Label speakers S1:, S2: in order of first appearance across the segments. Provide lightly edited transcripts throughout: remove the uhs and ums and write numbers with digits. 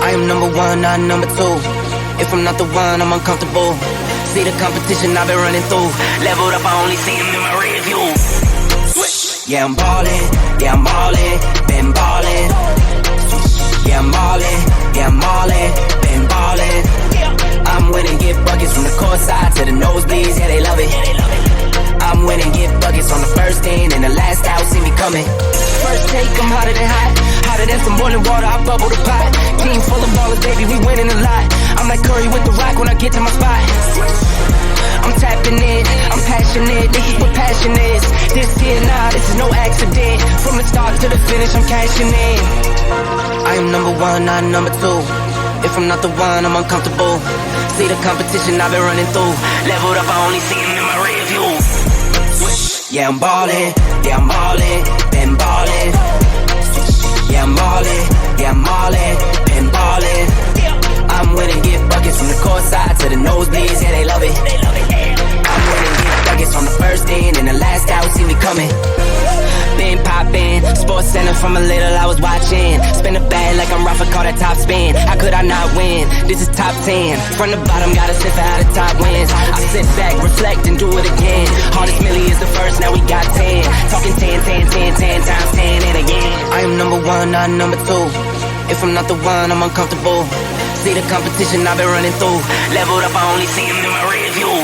S1: I am number one, not number two. If I'm not the one, I'm uncomfortable. See the competition I've been running through. Leveled up, I only see him in my rear view. Yeah, I'm ballin', yeah, I'm ballin', been ballin'. Yeah, I'm ballin', yeah, I'm ballin', been ballin'. I'm winning, get buckets from the court side to the nosebleeds, yeah, they love it. I'm winning, get buckets on the first team, and the last out, see me coming. First take, I'm hotter than hot. Hotter than some boiling water, I bubble the pot. Team full of ballers, baby, we winning a lot. I'm like Curry with the rock when I get to my spot. I'm tapping in, I'm passionate, this is what passion is. This here, nah, this is no accident. From the start to the finish, I'm cashing in. I am number one, not number two. If I'm not the one, I'm uncomfortable. See the competition I've been running through. Leveled up, I only see him in my rear view. Yeah, I'm ballin', yeah, I'm ballin', been ballin'. Yeah, I'm ballin', yeah, I'm ballin', been ballin'. I'm winning, get buckets from the court side to the nosebleeds, yeah, they love it. I'm winning, get buckets on the first in, and the last out, see me coming. Been poppin', Sports Center from a little I was watching. Spin a bag like I'm Rafa, call that top spin. How could I not win? This is top 10. From the bottom, gotta sip out the top wins. I sit back, reflect, and do it again. Hardest Millie is the first, now we got 10. Talking 10, 10, 10, 10 times 10 and again. I am number one, not number two. If I'm not the one, I'm uncomfortable. See the competition I've been running through. Leveled up, I only see him in my rear view.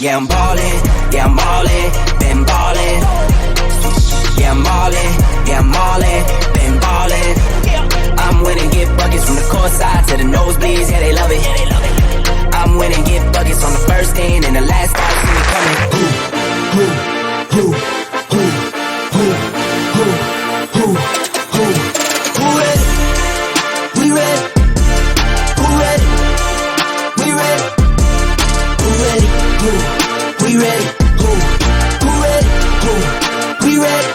S1: Yeah, I'm ballin', yeah, I'm ballin', been ballin'. Yeah, I'm ballin', yeah, I'm ballin', been ballin'. I'm winning, get buckets from the court side to the nosebleeds, yeah, they love it. I'm winning, get buckets on the first team, and the last out, see me coming. Who ready? We ready. Who ready? We ready. Who ready? We ready. Who ready? We ready.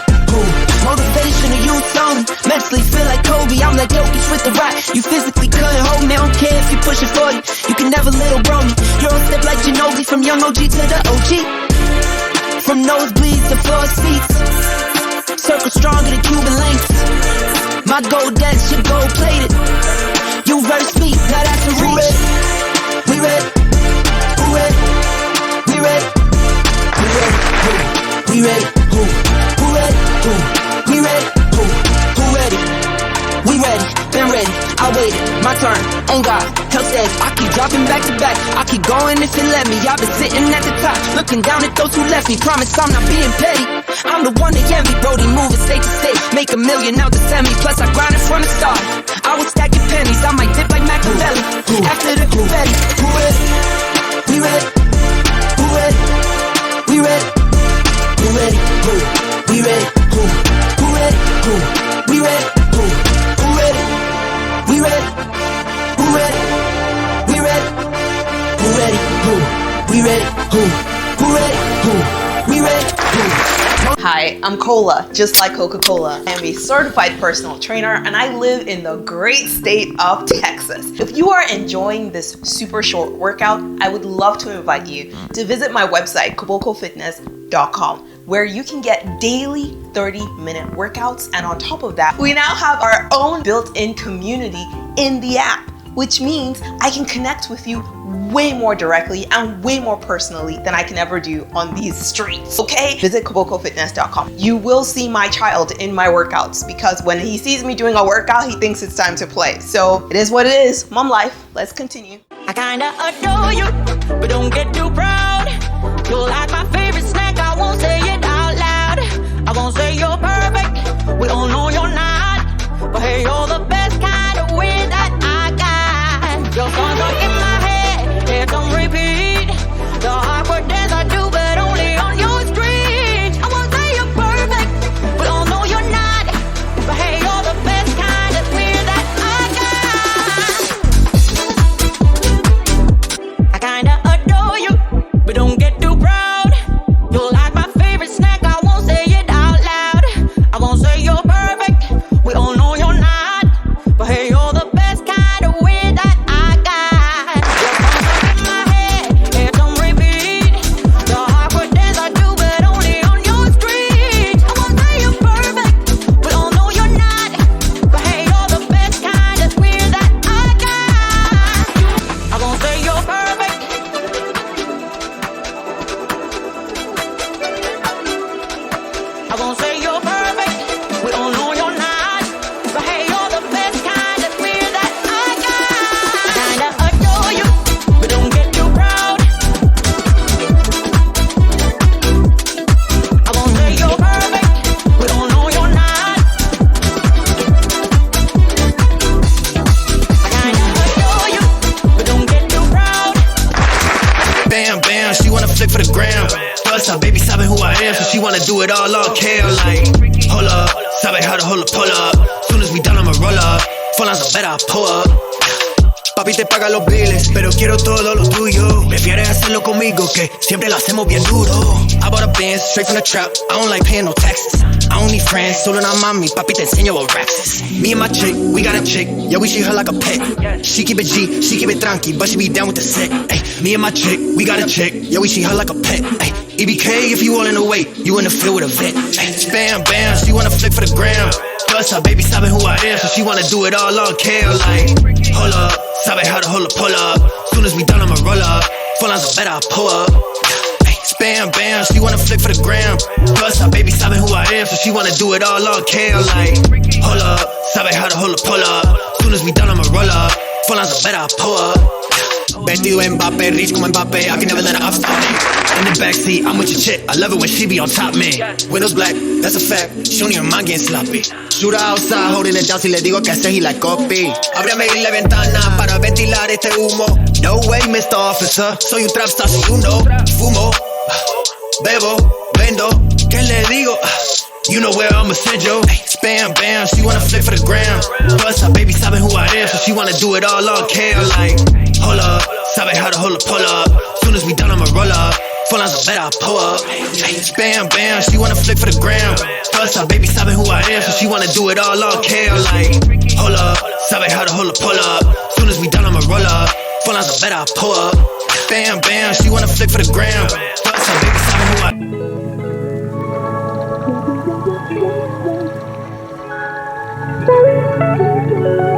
S1: Motivation to youth only. Mentally feel like Kobe, I'm like Jokic with the rock. You physically couldn't hold me, I don't care if you pushing 40. You can never little bro me. You're a step like Ginobili, from young OG to the OG. From nosebleeds to floor seats. Circle stronger than Cuban links. My gold dance, your gold plated. You verse me, now that's a reach. We ready. Who ready? We ready. We ready. We ready. Who ready? We ready. Who ready? We ready. Been ready. I waited. My turn. On God. Health says I keep dropping back to back. I keep going if it let me. I've been sitting at the top, looking down at those who left me. Promise I'm not being petty. I'm the one that envy. Brody moving state to state. Make $1 million out the semi. Plus I grinded from the start. I was stacking pennies. I might dip like Machiavelli. After the confetti. Who ready? We ready. Who ready? We ready. Who ready? We ready. Who ready? We ready. Who ready? We ready. Who ready? We ready. Who ready? We ready. Who ready? We ready.
S2: Hi, I'm Cola, just like Coca-Cola. I am a certified personal trainer and I live in the great state of Texas. If you are enjoying this super short workout, I would love to invite you to visit my website, KobokoFitness.com, where you can get daily 30-minute workouts. And on top of that, we now have our own built-in community in the app, which means I can connect with you way more directly and way more personally than I can ever do on these streets, okay? Visit KobokoFitness.com. You will see my child in my workouts because when he sees me doing a workout, he thinks it's time to play. So it is what it is. Mom life. Let's continue.
S3: I kinda adore you, but don't get too proud. You're like my favorite snack, I won't say it out loud. I won't say you're perfect, we all know you're not. But hey, you're the best kind of way that I got. Your songs are in my head, it's on repeat. The awkward dance I do, but only on your screen. I won't say you're perfect, we all know you're not. But hey, you're the best kind of me that I got. I kinda adore you, but don't get too proud. You're like my favorite snack, I won't say it out loud. I won't say you're perfect, we all know you're not.
S1: flick for the gram. Plus, her baby sabe who I am, so she wanna do it all on care. Like, hold up, sabe how to hold a pull up. Soon as we done, I'ma roll up. Fall on some better, I pull up. Papi te paga los biles, pero quiero todo lo tuyo. Prefieres hacerlo conmigo, que siempre lo hacemos bien duro. I bought a Benz, straight from the trap. I don't like paying no taxes. I don't need friends, solo una mami. Papi te enseño what racks is. Me and my chick, we got a chick. Yeah, we treat her like a pet. She keep it G, she keep it tranqui, but she be down with the set. Ay, me and my chick, we got a chick. Yeah, we treat her like a pet. Ay, EBK if you all in the way, you in the field with a vet. Ay, spam, bam, she wanna flick for the gram. Plus, her baby sabe who I am, so she wanna do it all on care. Like, hold up, sabe how to hold a pull up. Soon as we done, I'ma roll up. Fall on some better, I pull up. Ay, spam, bam, she wanna flick for the gram. Plus, her baby sabe who I am, so she wanna do it all on care. Like, hold up, sabe how to hold a pull up. Soon as we done, I'ma roll up. Fall on some better, I pull up. Vestido Mbappé, rich como Mbappé, I can never let her off stop me. In the backseat, I'm with your chick, I love it when she be on top, man. Windows black, that's a fact, she don't even mind getting sloppy. Shooter outside, holding it down, si le digo que hacer, he like copy. Ábreme la ventana para ventilar este humo. No way, Mr. Officer, soy un trap star, si you know. Fumo, bebo, vendo, ¿qué le digo? You know where I'ma send you. Spam, bam, she wanna flick for the gram. Plus, her baby sabe who I am, so she wanna do it all on care. Like, hold up, sabe how to hold a pull up. Soon as we done, I'ma roll up. Fall on some better, I pull up. Spam, bam, she wanna flick for the gram. Plus, her baby sabe who I am, so she wanna do it all on care. Like, hold up, sabe how to hold a pull up. Soon as we done, I'ma roll up. Fall on some better, I pull up. Bam, bam, she wanna flick for the gram. Plus, her baby sabe who I
S4: Thank you.